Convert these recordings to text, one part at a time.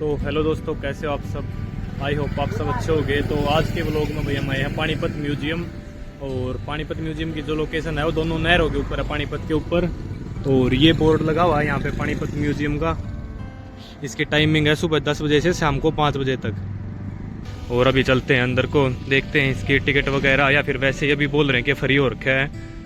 तो हेलो दोस्तों, कैसे हो आप सब। आई होप आप सब अच्छे हो गए। तो आज के व्लॉग में भाई हम आए हैं पानीपत म्यूजियम। और पानीपत म्यूजियम की जो लोकेशन है वो दोनों नहरों के ऊपर है, पानीपत के ऊपर। और ये बोर्ड लगा हुआ है यहाँ पे पानीपत म्यूजियम का। इसकी टाइमिंग है सुबह 10 बजे से शाम को 5 बजे तक। और अभी चलते हैं अंदर को, देखते हैं इसकी टिकट वगैरह, या फिर वैसे ही अभी बोल रहे हैं कि फ्री हो रखा है।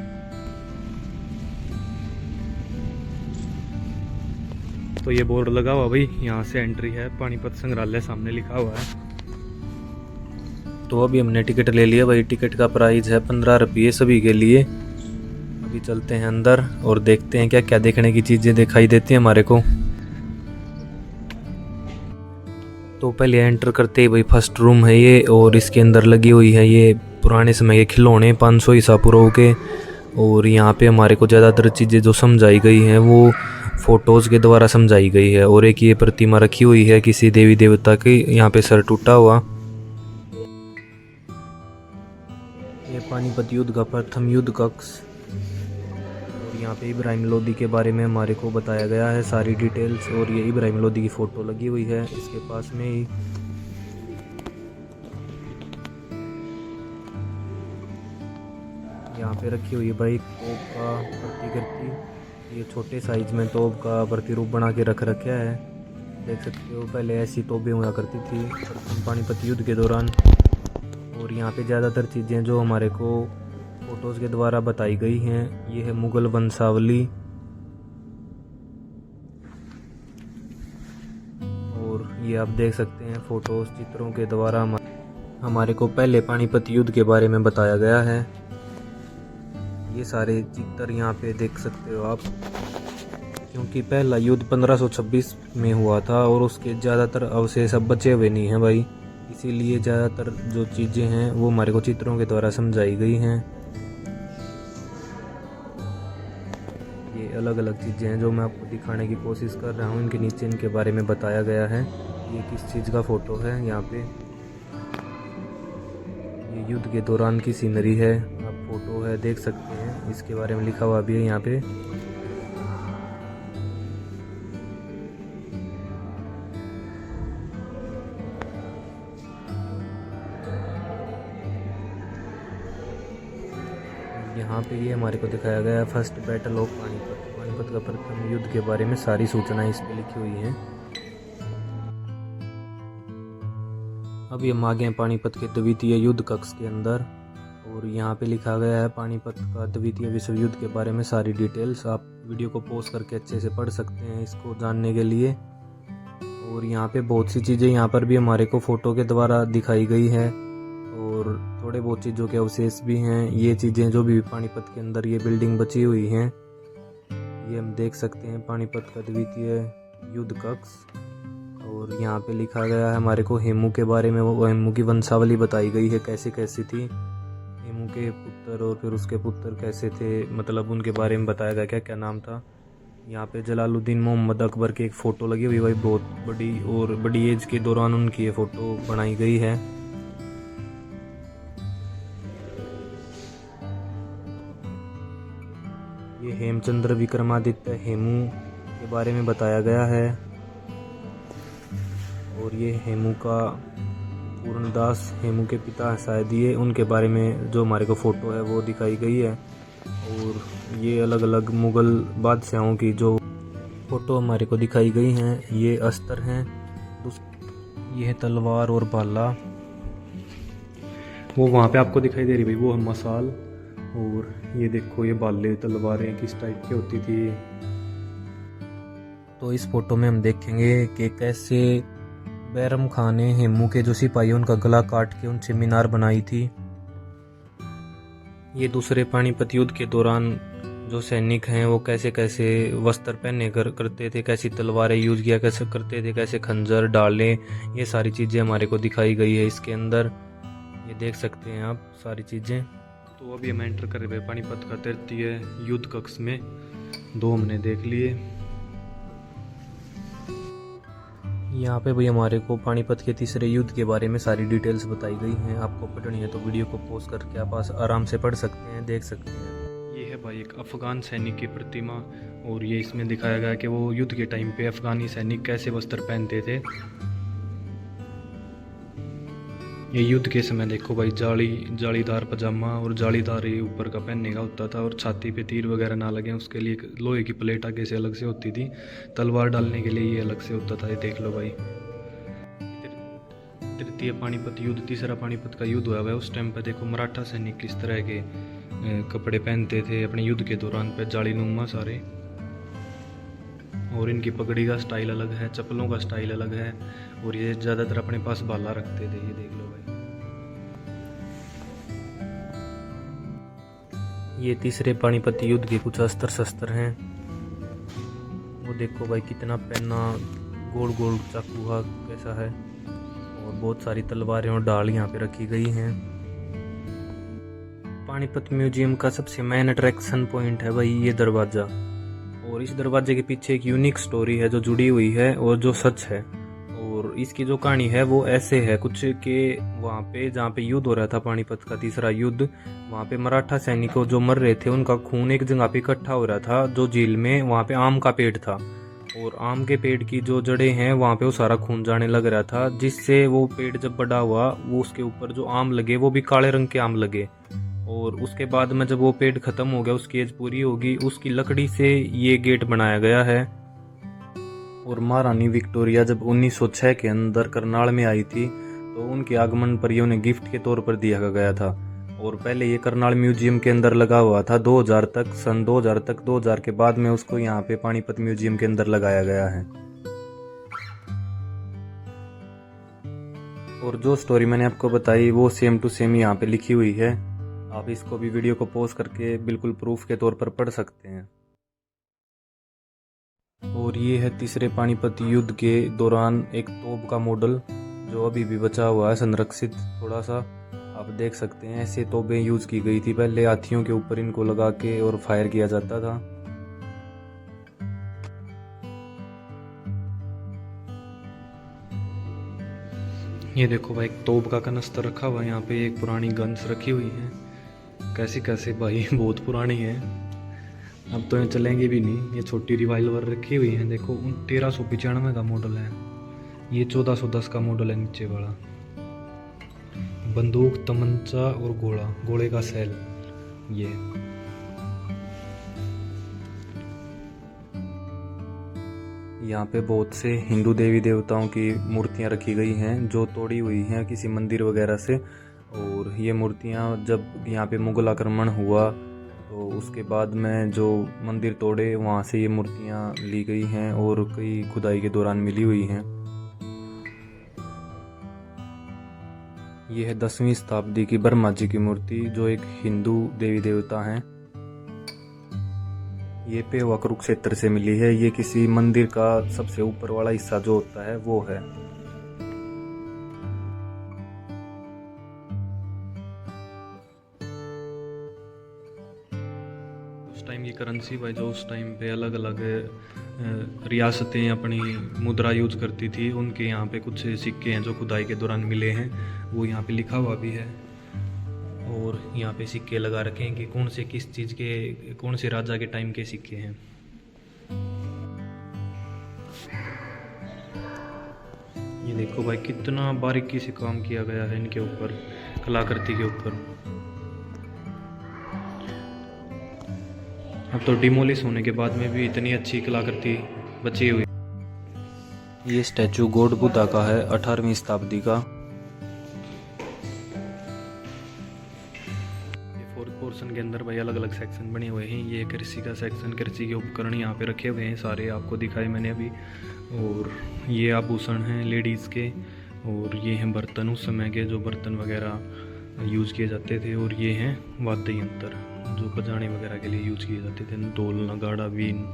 तो ये बोर्ड लगा हुआ भाई, यहाँ से एंट्री है, पानीपत संग्रहालय सामने लिखा हुआ है। तो अभी हमने टिकट ले लिया भाई। टिकट का प्राइस है 15 रुपये सभी के लिए। अभी चलते हैं अंदर और देखते हैं क्या क्या देखने की चीज़ें दिखाई देती हैं हमारे को। तो पहले एंटर करते ही भाई फर्स्ट रूम है ये, और इसके अंदर लगी हुई है ये पुराने समय के खिलौने 500 ईसा पूर्व के। और यहाँ पे हमारे को ज़्यादातर चीज़ें जो समझाई गई हैं वो फोटोज़ के द्वारा समझाई गई है। और एक ये प्रतिमा रखी हुई है किसी देवी देवता की, यहाँ पे सर टूटा हुआ। ये पानीपत युद्ध का प्रथम युद्ध कक्ष। और यहाँ पे इब्राहिम लोदी के बारे में हमारे को बताया गया है सारी डिटेल्स। और ये इब्राहिम लोदी की फ़ोटो लगी हुई है इसके पास में ही। यहाँ पे रखी हुई है भाई तोप का प्रतिकृति। ये छोटे साइज में तोप का प्रतिरूप बना के रख रखा है, देख सकते हो। पहले ऐसी तोपें हुआ करती थी पानीपत युद्ध के दौरान। और यहाँ पे ज़्यादातर चीज़ें जो हमारे को फोटोज़ के द्वारा बताई गई हैं, ये है मुग़ल वंशावली। और ये आप देख सकते हैं फोटोज़ चित्रों के द्वारा हमारे को पहले पानीपत युद्ध के बारे में बताया गया है। ये सारे चित्र यहाँ पे देख सकते हो आप, क्योंकि पहला युद्ध 1526 में हुआ था और उसके ज़्यादातर अवशेष अब बचे हुए नहीं हैं भाई। इसीलिए ज़्यादातर जो चीज़ें हैं वो हमारे को चित्रों के द्वारा समझाई गई हैं। ये अलग अलग चीज़ें हैं जो मैं आपको दिखाने की कोशिश कर रहा हूँ। इनके नीचे इनके बारे में बताया गया है। ये किस चीज़ का फ़ोटो है यहाँ पे, ये युद्ध के दौरान की सीनरी है, आप फोटो है देख सकते हैं। इसके बारे में लिखा हुआ भी है यहाँ पे। यहाँ पे ये हमारे को दिखाया गया है first battle of Panipat. Panipat का प्रथम युद्ध के बारे में सारी सूचनाएं इस पे लिखी हुई हैं। अभी हम आ गए हैं पानीपत के द्वितीय युद्ध कक्ष के अंदर। और यहाँ पे लिखा गया है पानीपत का द्वितीय विश्व युद्ध के बारे में सारी डिटेल्स। आप वीडियो को पॉज करके अच्छे से पढ़ सकते हैं इसको जानने के लिए। और यहाँ पे बहुत सी चीज़ें यहाँ पर भी हमारे को फ़ोटो के द्वारा दिखाई गई है। और थोड़े बहुत चीज़ों के अवशेष भी हैं। ये चीज़ें जो भी पानीपत के अंदर ये बिल्डिंग बची हुई हैं, ये हम देख सकते हैं पानीपत का द्वितीय युद्ध कक्ष। और यहाँ पे लिखा गया है हमारे को हेमू के बारे में, वो हेमू की वंशावली बताई गई है कैसे कैसी थी। हेमू के पुत्र और फिर उसके पुत्र कैसे थे, मतलब उनके बारे में बताया गया क्या क्या नाम था। यहाँ पे जलालुद्दीन मोहम्मद अकबर की एक फ़ोटो लगी हुई भाई, बहुत बड़ी। और बड़ी एज के दौरान उनकी ये फ़ोटो बनाई गई है। ये हेमचंद्र विक्रमादित्य हेमू के बारे में बताया गया है। और ये हेमू का पूर्णदास हेमू के पिता शायद, ये उनके बारे में जो हमारे को फ़ोटो है वो दिखाई गई है। और ये अलग अलग मुग़ल बादशाहों की जो फ़ोटो हमारे को दिखाई गई हैं, ये अस्त्र हैं, ये है तलवार और भाला। वो वहाँ पे आपको दिखाई दे रही भाई, वो है मसाल। और ये देखो ये भाले तलवारें किस टाइप की होती थी। तो इस फोटो में हम देखेंगे कि कैसे बैरम खान ने हेमू के जो सिपाही उनका गला काट के उनसे मीनार बनाई थी। ये दूसरे पानीपत युद्ध के दौरान जो सैनिक हैं वो कैसे कैसे वस्त्र पहने करते थे, कैसी तलवारें यूज किया कैसे करते थे, कैसे खंजर डालें, ये सारी चीज़ें हमारे को दिखाई गई है इसके अंदर। ये देख सकते हैं आप सारी चीज़ें। तो अभी हम एंटर कर रहे हैं पानीपत का तृतीय युद्ध कक्ष में। 2 हमने देख लिए। यहाँ पे भी हमारे को पानीपत के तीसरे युद्ध के बारे में सारी डिटेल्स बताई गई हैं। आपको पढ़नी है तो वीडियो को पॉज करके आप आराम से पढ़ सकते हैं, देख सकते हैं। ये है भाई एक अफगान सैनिक की प्रतिमा और ये इसमें दिखाया गया कि वो युद्ध के टाइम पे अफगानी सैनिक कैसे वस्त्र पहनते थे। ये युद्ध के समय देखो भाई, जालीदार पजामा और जालीदार ये ऊपर का पहनने का होता था, और छाती पे तीर वगैरह ना लगे उसके लिए लोहे की प्लेट आगे से अलग से होती थी, तलवार डालने के लिए ये अलग से होता था। ये देख लो भाई, तृतीय पानीपत युद्ध, तीसरा पानीपत का युद्ध हुआ है, उस टाइम पे देखो मराठा सैनिक किस तरह के कपड़े पहनते थे अपने युद्ध के दौरान पे, जालीनुमा सारे। और इनकी पगड़ी का स्टाइल अलग है, चप्पलों का स्टाइल अलग है, और ये ज़्यादातर अपने पास भाला रखते थे। ये देख लो भाई, ये तीसरे पानीपत युद्ध के कुछ अस्त्र शस्त्र हैं। वो देखो भाई, कितना पहना गोल गोल चाकू कैसा है, और बहुत सारी तलवारें और ढाल यहाँ पे रखी गई हैं। पानीपत म्यूजियम का सबसे मेन अट्रैक्शन पॉइंट है भाई ये दरवाज़ा, और इस दरवाजे के पीछे एक यूनिक स्टोरी है जो जुड़ी हुई है और जो सच है। और इसकी जो कहानी है वो ऐसे है कुछ कि वहाँ पे जहाँ पे युद्ध हो रहा था, पानीपत का तीसरा युद्ध, वहाँ पे मराठा सैनिकों जो मर रहे थे उनका खून एक जगह पे इकट्ठा हो रहा था, जो झील में वहाँ पे आम का पेड़ था, और आम के पेड़ की जो जड़ें हैं वहाँ पे वो सारा खून जाने लग रहा था, जिससे वो पेड़ जब बड़ा हुआ वो उसके ऊपर जो आम लगे वो भी काले रंग के आम लगे। और उसके बाद में जब वो पेड़ खत्म हो गया, उसकी एज पूरी होगी, उसकी लकड़ी से ये गेट बनाया गया है। और महारानी विक्टोरिया जब 1906 के अंदर करनाल में आई थी तो उनके आगमन पर ये उन्हें गिफ्ट के तौर पर दिया गया था। और पहले ये करनाल म्यूजियम के अंदर लगा हुआ था 2000 तक, सन 2000 तक। 2000 के बाद में उसको यहाँ पे पानीपत म्यूजियम के अंदर लगाया गया है। और जो स्टोरी मैंने आपको बताई वो सेम टू सेम यहाँ पे लिखी हुई है, आप इसको भी वीडियो को पॉज करके बिल्कुल प्रूफ के तौर पर पढ़ सकते हैं। और ये है तीसरे पानीपत युद्ध के दौरान एक तोप का मॉडल जो अभी भी बचा हुआ है, संरक्षित थोड़ा सा, आप देख सकते हैं। ऐसे तोपें यूज की गई थी पहले, हाथियों के ऊपर इनको लगा के और फायर किया जाता था। ये देखो भाई, एक तोप का कनस्तर रखा हुआ है यहाँ पे, एक पुरानी गन्स रखी हुई है। कैसे कैसे भाई, बहुत पुरानी है, अब तो ये चलेंगे भी नहीं। ये छोटी रिवाल्वर रखी हुई है, देखो 1395 का मॉडल है, ये 1410 का मॉडल है नीचे वाला। बंदूक, तमंचा और घोड़े का सेल। ये यहाँ पे बहुत से हिंदू देवी देवताओं की मूर्तियाँ रखी गई हैं जो तोड़ी हुई हैं किसी मंदिर वगैरह से। और ये मूर्तियाँ जब यहाँ पे मुगल आक्रमण हुआ तो उसके बाद में जो मंदिर तोड़े वहाँ से ये मूर्तियाँ ली गई हैं और कई खुदाई के दौरान मिली हुई हैं। ये है 10वीं शताब्दी की ब्रह्मा जी की मूर्ति जो एक हिंदू देवी देवता हैं। ये पेवा कुरुक्षेत्र से मिली है, ये किसी मंदिर का सबसे ऊपर वाला हिस्सा जो होता है वो है। उस टाइम की करेंसी भाई, जो उस टाइम पे अलग अलग रियासतें अपनी मुद्रा यूज करती थी, उनके यहाँ पे कुछ सिक्के हैं जो खुदाई के दौरान मिले हैं, वो यहाँ पे लिखा हुआ भी है। और यहाँ पे सिक्के लगा रखे हैं कि कौन से किस चीज़ के, कौन से राजा के टाइम के सिक्के हैं। ये देखो भाई, कितना बारीकी से काम किया गया है इनके ऊपर, कलाकृति के ऊपर। अब तो डिमोलिश होने के बाद में भी इतनी अच्छी कलाकृति बची हुई। ये स्टैचू गॉड बुद्धा का है, 18वीं शताब्दी का। पोर्शन के अंदर भाई अलग अलग सेक्शन बने हुए हैं। ये कृषि का सेक्शन, कृषि के उपकरण यहाँ पे रखे हुए हैं सारे, आपको दिखाए मैंने अभी। और ये आभूषण हैं लेडीज़ के, और ये हैं बर्तन, उस समय के जो बर्तन वगैरह यूज़ किए जाते थे। और ये हैं वाद्य यंत्र जो बजाने वगैरह के लिए यूज़ किए जाते थे, ढोल, नगाड़ा, बीन।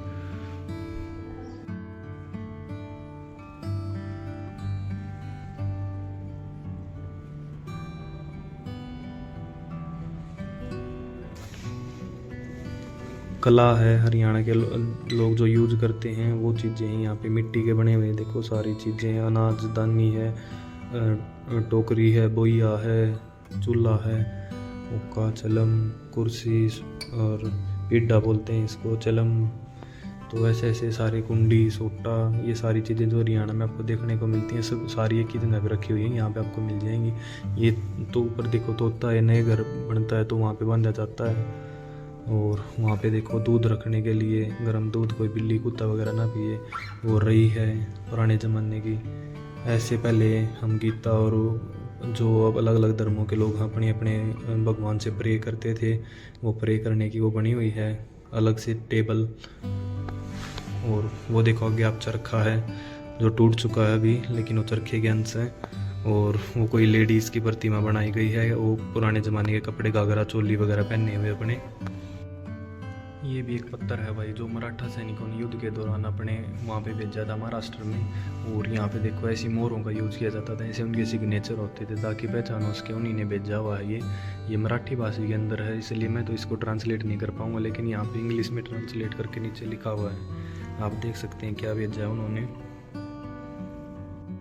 कला है हरियाणा के लोग जो यूज करते हैं वो चीज़ें हैं यहाँ पे, मिट्टी के बने हुए देखो सारी चीज़ें हैं। अनाजदानी है, टोकरी है, बोइया है, चूल्हा है, हुक्का, चलम, कुर्सी और पीढ़ा बोलते हैं इसको, चलम, तो ऐसे ऐसे सारे कुंडी सोटा ये सारी चीज़ें जो हरियाणा में आपको देखने को मिलती हैं सब सारी एक ही जगह पे रखी हुई है, यहाँ पे आपको मिल जाएंगी। ये तो ऊपर देखो तोता है, नए घर बनता है तो वहाँ पे बांधा जाता है। और वहाँ पे देखो दूध रखने के लिए गर्म दूध, कोई बिल्ली कुत्ता वगैरह ना पिए, वो रही है पुराने ज़माने की। ऐसे पहले हम गीता और जो अब अलग अलग धर्मों के लोग अपने अपने भगवान से प्रे करते थे, वो प्रे करने की वो बनी हुई है अलग से टेबल। और वो देखो आगे आप चरखा है जो टूट चुका है अभी, लेकिन वो चरखे के अंश है। और वो कोई लेडीज़ की प्रतिमा बनाई गई है, वो पुराने ज़माने के कपड़े घाघरा चोली वगैरह पहने हुए अपने। ये भी एक पत्थर है भाई जो मराठा सैनिकों ने युद्ध के दौरान अपने वहाँ पे भेजा था महाराष्ट्र में। और यहाँ पे देखो ऐसी मोहरों का यूज़ किया जाता था, ऐसे उनके सिग्नेचर होते थे ताकि पहचान हो सके उन्हीं ने भेजा हुआ है। ये मराठी भाषा के अंदर है, इसलिए मैं तो इसको ट्रांसलेट नहीं कर पाऊँगा, लेकिन यहाँ पे इंग्लिश में ट्रांसलेट करके नीचे लिखा हुआ है, आप देख सकते हैं क्या भेजा है उन्होंने।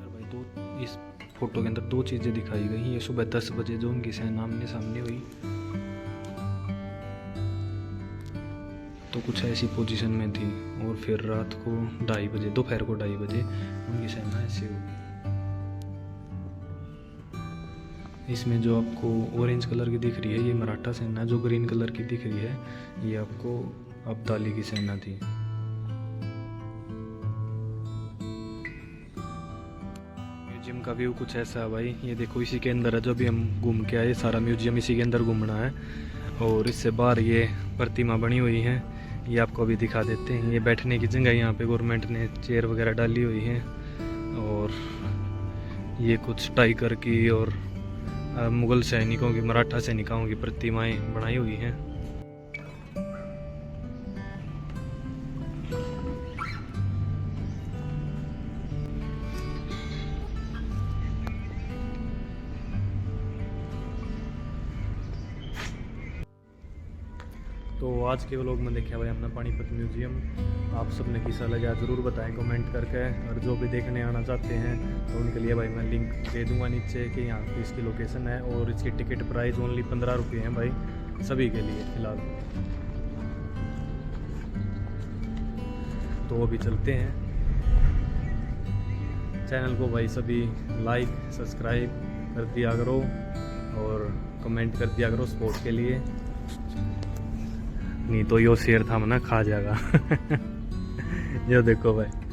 भाई दो इस फोटो के अंदर दो चीज़ें दिखाई गई। ये सुबह 10 बजे जो उनकी सेना आमने सामने हुई तो कुछ ऐसी पोजीशन में थी, और फिर रात को 2:30 बजे, दोपहर को 2:30 बजे उनकी सेना ऐसे हुई। इसमें जो आपको ऑरेंज कलर की दिख रही है ये मराठा सेना, जो ग्रीन कलर की दिख रही है ये आपको अब्दाली की सेना थी। म्यूजियम का व्यू कुछ ऐसा है भाई, ये देखो इसी के अंदर है जो भी हम घूम के आए, सारा म्यूजियम इसी के अंदर घूमना है। और इससे बाहर ये प्रतिमा बनी हुई है, ये आपको अभी दिखा देते हैं। ये बैठने की जगह यहाँ पे गवर्नमेंट ने चेयर वगैरह डाली हुई है। और ये कुछ टाइगर की और मुगल सैनिकों की, मराठा सैनिकों की प्रतिमाएं बनाई हुई हैं। तो आज के व्लॉग में देखा भाई हमने पानीपत म्यूजियम। आप सब ने कैसा लगा ज़रूर बताएं कमेंट करके, और जो भी देखने आना चाहते हैं तो उनके लिए भाई मैं लिंक दे दूंगा नीचे कि यहाँ पे इसकी लोकेशन है। और इसकी टिकट प्राइस ओनली 15 रुपये हैं भाई सभी के लिए फ़िलहाल। तो अभी चलते हैं। चैनल को भाई सभी लाइक सब्सक्राइब कर दिया करो और कमेंट कर दिया करो सपोर्ट के लिए, नहीं तो यो शेर था ना खा जाएगा। ये देखो भाई।